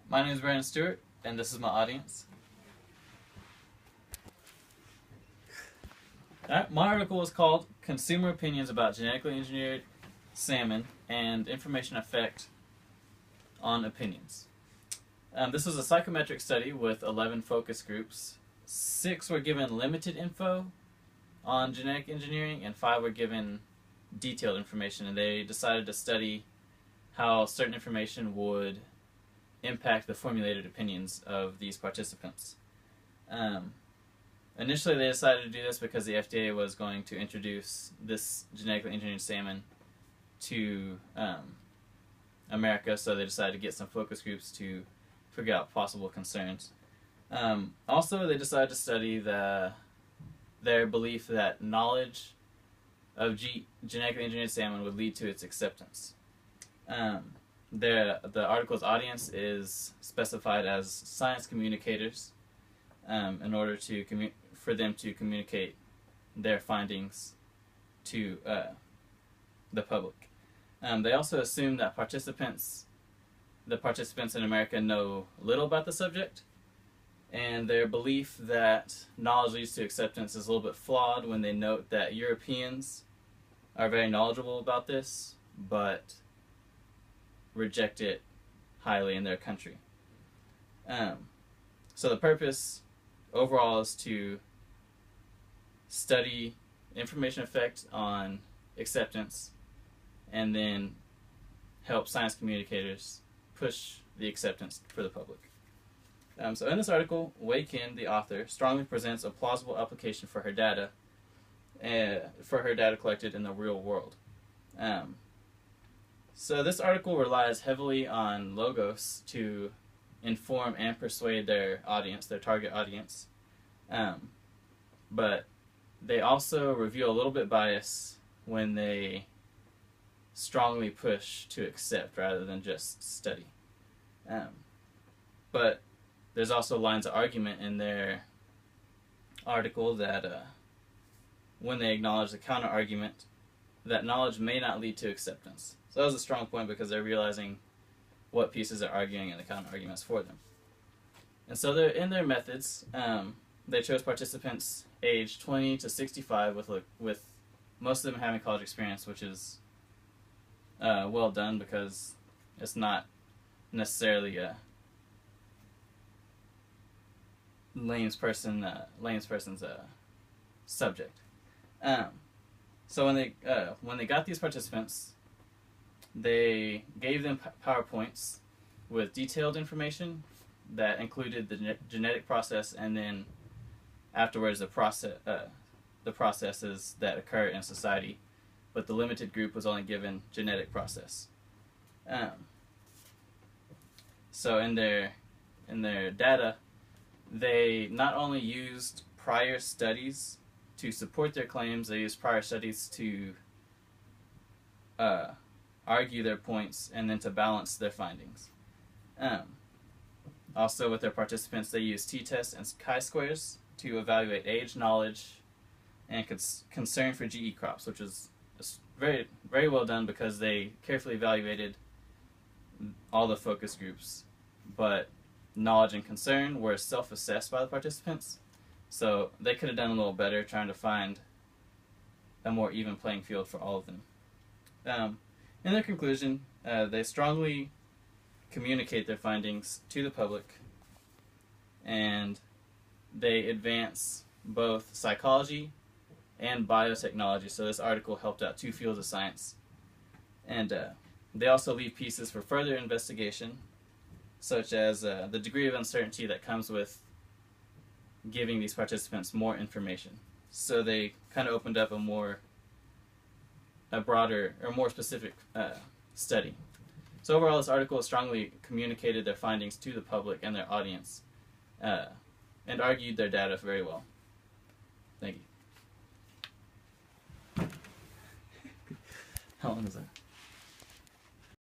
My name is Brandon Stewart, and this is my audience. Alright, my article is called Consumer Opinions About Genetically Engineered Salmon and Information Effect on Opinions. This was a psychometric study with 11 focus groups. 6 were given limited info on genetic engineering, and 5 were given detailed information, and they decided to study how certain information would impact the formulated opinions of these participants. Initially, they decided to do this because the FDA was going to introduce this genetically engineered salmon to America, so they decided to get some focus groups to figure out possible concerns. Also, they decided to study their belief that knowledge of genetically engineered salmon would lead to its acceptance. The article's audience is specified as science communicators in order for them to communicate their findings to the public. They also assume that the participants in America know little about the subject, and their belief that knowledge leads to acceptance is a little bit flawed when they note that Europeans are very knowledgeable about this, but reject it highly in their country. So the purpose overall is to study information effect on acceptance and then help science communicators push the acceptance for the public. So in this article, Wei Qin, the author, strongly presents a plausible application for her data collected in the real world. So this article relies heavily on logos to inform and persuade their audience, their target audience. But they also reveal a little bit bias when they strongly push to accept rather than just study. But there's also lines of argument in their article that when they acknowledge the counter-argument, that knowledge may not lead to acceptance. So that was a strong point because they're realizing what pieces are arguing and the counter-arguments for them. And so in their methods, they chose participants aged 20 to 65 with most of them having college experience, which is well done because it's not necessarily a layman's person's subject. So when they got these participants, they gave them PowerPoints with detailed information that included the genetic process, and then afterwards the processes that occur in society. But the limited group was only given genetic process. So in their data, they not only used prior studies to support their claims, they used prior studies to argue their points and then to balance their findings. Also with their participants, they used t-tests and chi-squares to evaluate age, knowledge, and concern for GE crops, which is very, very well done because they carefully evaluated all the focus groups, but knowledge and concern were self-assessed by the participants, so they could have done a little better trying to find a more even playing field for all of them. In their conclusion, they strongly communicate their findings to the public, and they advance both psychology and biotechnology. So this article helped out 2 fields of science. And they also leave pieces for further investigation, such as the degree of uncertainty that comes with giving these participants more information. So they kind of opened up a broader or more specific study. So overall, this article strongly communicated their findings to the public and their audience, and argued their data very well. Thank you. How long is that?